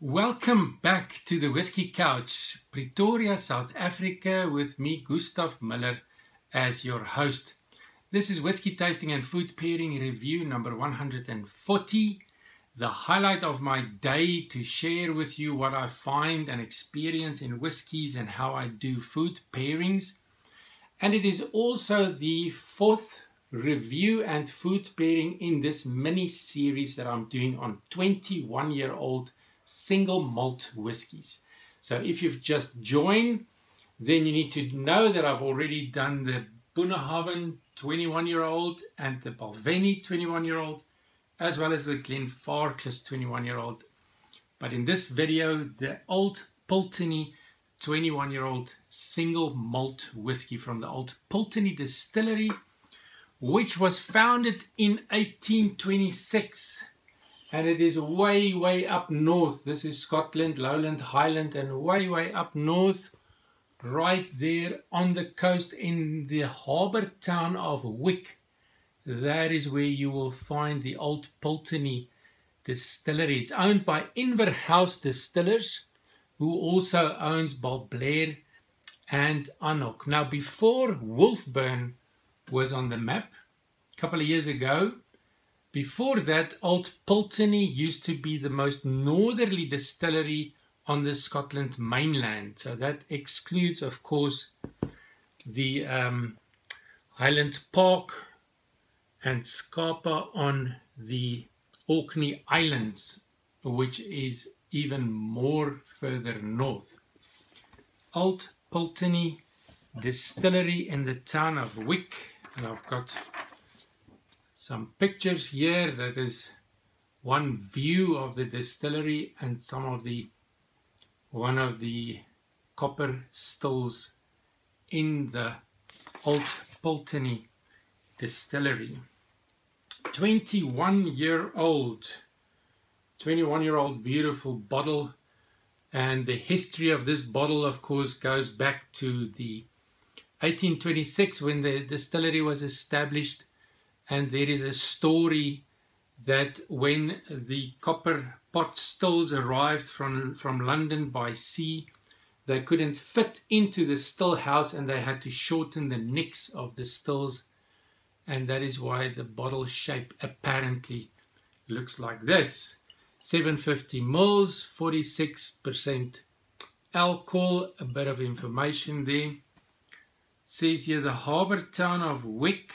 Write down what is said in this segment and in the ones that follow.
Welcome back to the Whiskey Couch, Pretoria, South Africa, with me, Gustav Muller, as your host. This is Whiskey Tasting and Food Pairing Review number 140, the highlight of my day to share with you what I find and experience in whiskies and how I do food pairings. And it is also the fourth review and food pairing in this mini series that I'm doing on 21-year-old single malt whiskies. So if you've just joined, then you need to know that I've already done the Bunnahabhain 21-year-old and the Balvenie 21-year-old, as well as the Glenfarclas 21-year-old. But in this video, the Old Pulteney 21-year-old single malt whiskey from the Old Pulteney Distillery, which was founded in 1826. And it is way up north. This is Scotland, Lowland, Highland, and way up north, right there on the coast in the harbour town of Wick. That is where you will find the Old Pulteney Distillery. It's owned by Inver House Distillers, who also owns Balblair and Ancnoc. Now, before Wolfburn was on the map, a couple of years ago, before that, Old Pulteney used to be the most northerly distillery on the Scotland mainland. So that excludes, of course, the Highland Park and Scapa on the Orkney Islands, which is even more further north. Old Pulteney Distillery in the town of Wick, and I've got some pictures here. That is one view of the distillery and one of the copper stills in the Old Pulteney Distillery. 21-year-old beautiful bottle, and the history of this bottle, of course, goes back to the 1826 when the distillery was established. And there is a story that when the copper pot stills arrived from London by sea, they couldn't fit into the still house and they had to shorten the necks of the stills. And that is why the bottle shape apparently looks like this. 750 mils, 46% alcohol, a bit of information there. It says here the harbour town of Wick,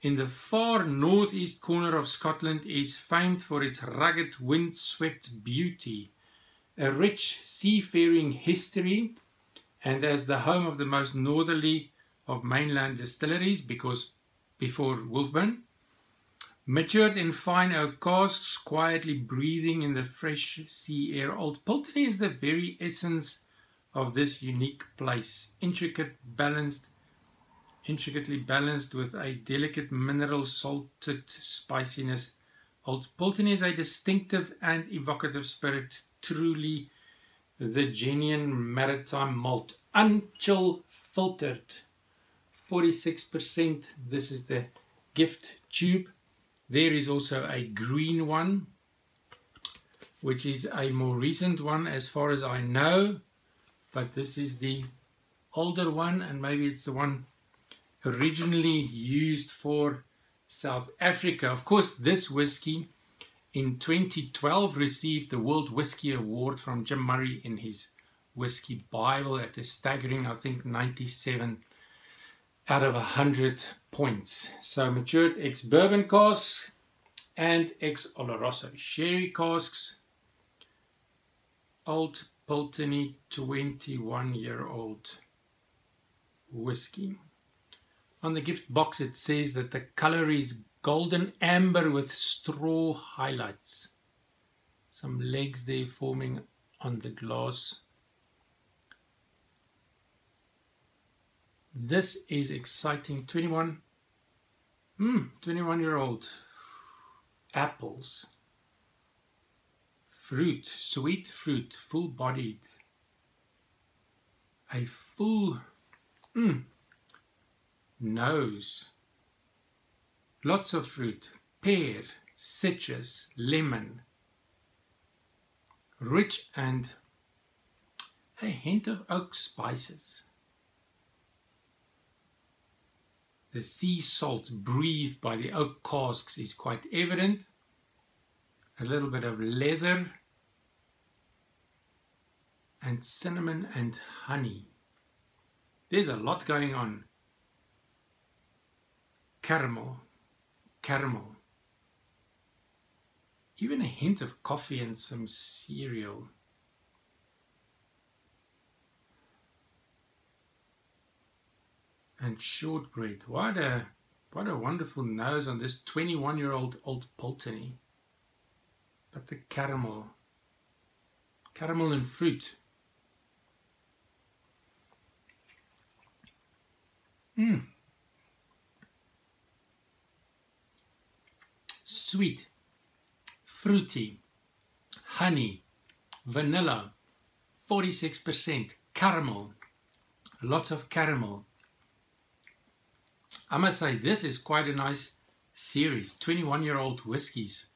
in the far northeast corner of Scotland, is famed for its rugged, wind-swept beauty, a rich seafaring history, and as the home of the most northerly of mainland distilleries, because before Wolfburn, matured in fine oak casks, quietly breathing in the fresh sea air. Old Pulteney is the very essence of this unique place, intricately balanced with a delicate mineral salted spiciness. Old Pulteney is a distinctive and evocative spirit, truly the genuine maritime malt, unchill filtered, 46%. This is the gift tube. There is also a green one, which is a more recent one as far as I know, but this is the older one, and maybe it's the one originally used for South Africa. Of course, this whiskey in 2012 received the World Whisky Award from Jim Murray in his Whisky Bible at a staggering, I think, 97 out of 100 points. So matured ex-Bourbon casks and ex-Oloroso sherry casks. Old Pulteney 21-year-old whiskey. On the gift box it says that the color is golden amber with straw highlights. Some legs there forming on the glass. This is exciting. 21-year-old apples. Fruit, sweet fruit, full bodied. A full nose, lots of fruit, pear, citrus, lemon, rich and a hint of oak spices. The sea salt breathed by the oak casks is quite evident. A little bit of leather and cinnamon and honey. There's a lot going on. Caramel, caramel. Even a hint of coffee and some cereal. And shortbread. What a wonderful nose on this 21-year-old Old Pulteney. But the caramel and fruit. Sweet, fruity, honey, vanilla, 46%, caramel, lots of caramel. I must say this is quite a nice series, 21-year-old whiskies.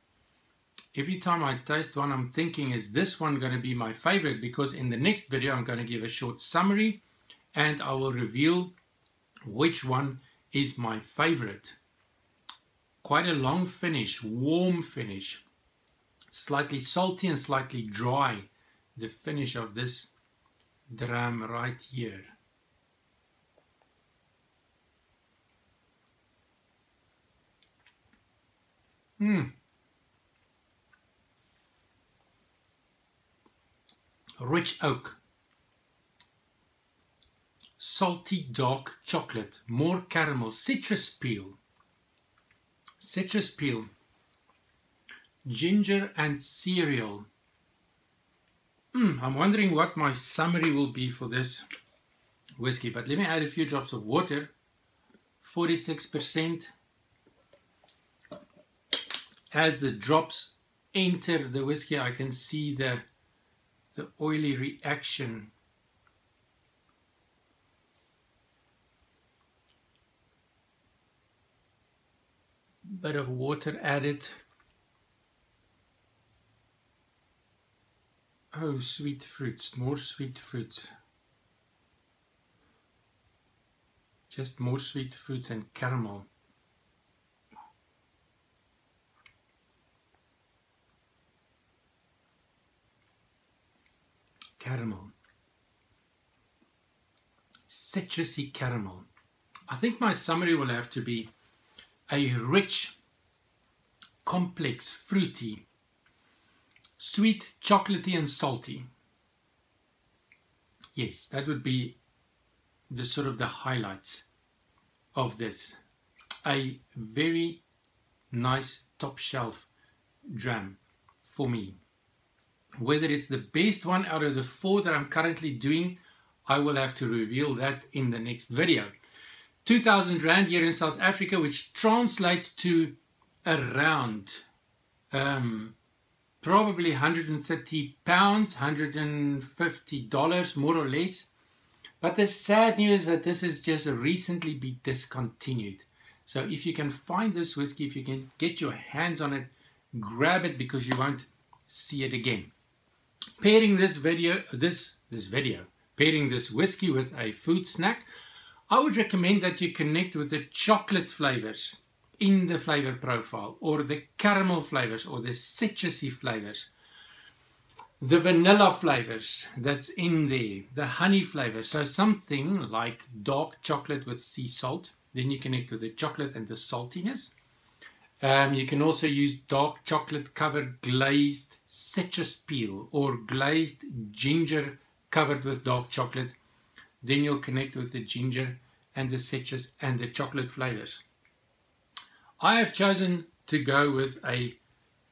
Every time I taste one, I'm thinking, is this one going to be my favorite? Because in the next video, I'm going to give a short summary and I will reveal which one is my favorite. Quite a long finish, warm finish, slightly salty and slightly dry, the finish of this dram right here. Rich oak, salty dark chocolate, more caramel, citrus peel, ginger and cereal. I'm wondering what my summary will be for this whiskey, but let me add a few drops of water. 46%. As the drops enter the whiskey, I can see the oily reaction. Bit of water added. Oh, sweet fruits, more sweet fruits. Just more sweet fruits and caramel. Caramel. Citrusy caramel. I think my summary will have to be a rich, complex, fruity, sweet, chocolatey and salty. Yes, that would be the sort of the highlights of this. A very nice top shelf dram for me. Whether it's the best one out of the 4 that I'm currently doing, I will have to reveal that in the next video. 2,000 Rand here in South Africa, which translates to around probably 130 pounds, $150 more or less. But the sad news is that this has just recently been discontinued. So if you can find this whiskey, if you can get your hands on it, grab it because you won't see it again. Pairing this whiskey with a food snack, I would recommend that you connect with the chocolate flavors in the flavor profile, or the caramel flavors, or the citrusy flavors, the vanilla flavors that's in there, the honey flavors. So something like dark chocolate with sea salt, then you connect with the chocolate and the saltiness. You can also use dark chocolate covered glazed citrus peel or glazed ginger covered with dark chocolate. Then you'll connect with the ginger and the citrus and the chocolate flavors. I have chosen to go with a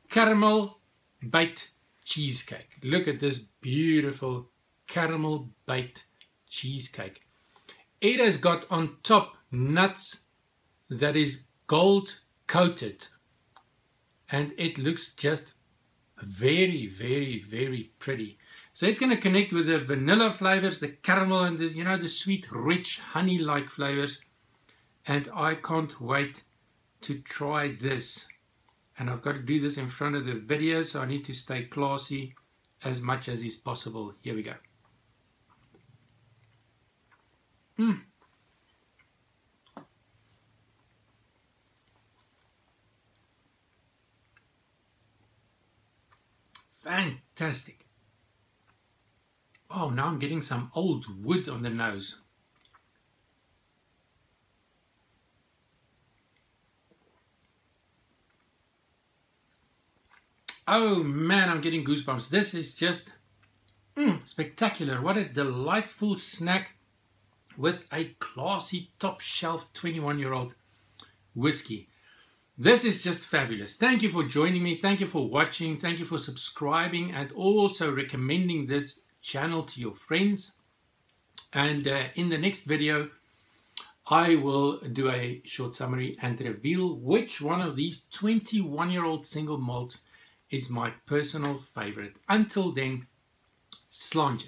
caramel baked cheesecake. Look at this beautiful caramel baked cheesecake. It has got on top nuts that is gold coated, and it looks just very, very, very pretty. So it's going to connect with the vanilla flavors, the caramel, and the, the sweet, rich, honey-like flavors. And I can't wait to try this. And I've got to do this in front of the video, so I need to stay classy as much as is possible. Here we go. Fantastic. Oh, now I'm getting some old wood on the nose. Oh man, I'm getting goosebumps. This is just spectacular. What a delightful snack with a classy top shelf 21-year-old whiskey. This is just fabulous. Thank you for joining me. Thank you for watching. Thank you for subscribing and also recommending this channel to your friends. And in the next video, I will do a short summary and reveal which one of these 21-year-old single malts is my personal favorite. Until then, sláinte.